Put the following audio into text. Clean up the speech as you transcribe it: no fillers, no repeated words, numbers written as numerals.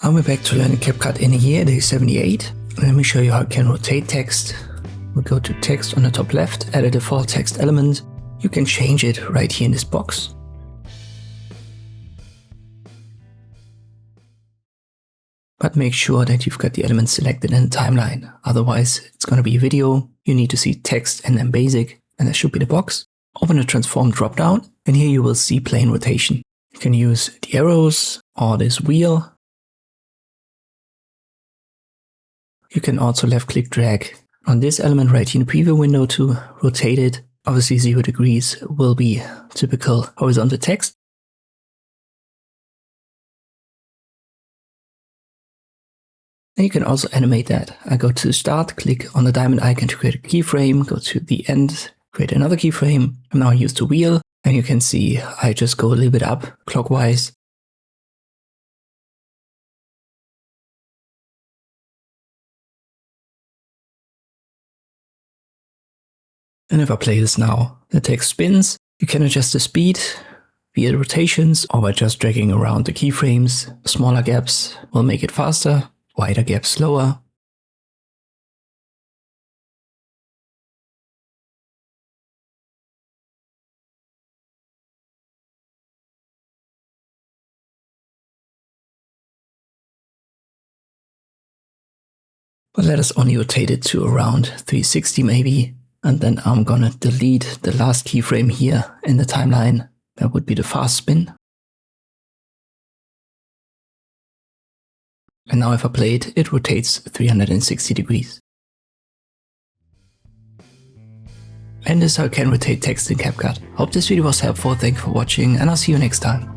I'll be back to learning CapCut in a year, day 78. Let me show you how I can rotate text. We'll go to text on the top left, add a default text element. You can change it right here in this box. But make sure that you've got the elements selected in the timeline. Otherwise, it's going to be a video. You need to see text and then basic, and that should be the box. Open the transform dropdown, and here you will see plane rotation. You can use the arrows or this wheel. You can also left click drag on this element right here in the preview window to rotate it. Obviously 0 degrees will be typical horizontal text. And you can also animate that. I go to start, click on the diamond icon to create a keyframe, go to the end, create another keyframe. And now I use the wheel, and you can see I just go a little bit up clockwise. And if I play this now, the text spins. You can adjust the speed via the rotations or by just dragging around the keyframes. Smaller gaps will make it faster, wider gaps slower. But let us only rotate it to around 360 maybe. And then I'm gonna delete the last keyframe here in the timeline. That would be the fast spin. And now if I play it, it rotates 360 degrees. And this is how I can rotate text in CapCut. Hope this video was helpful, thank you for watching, and I'll see you next time.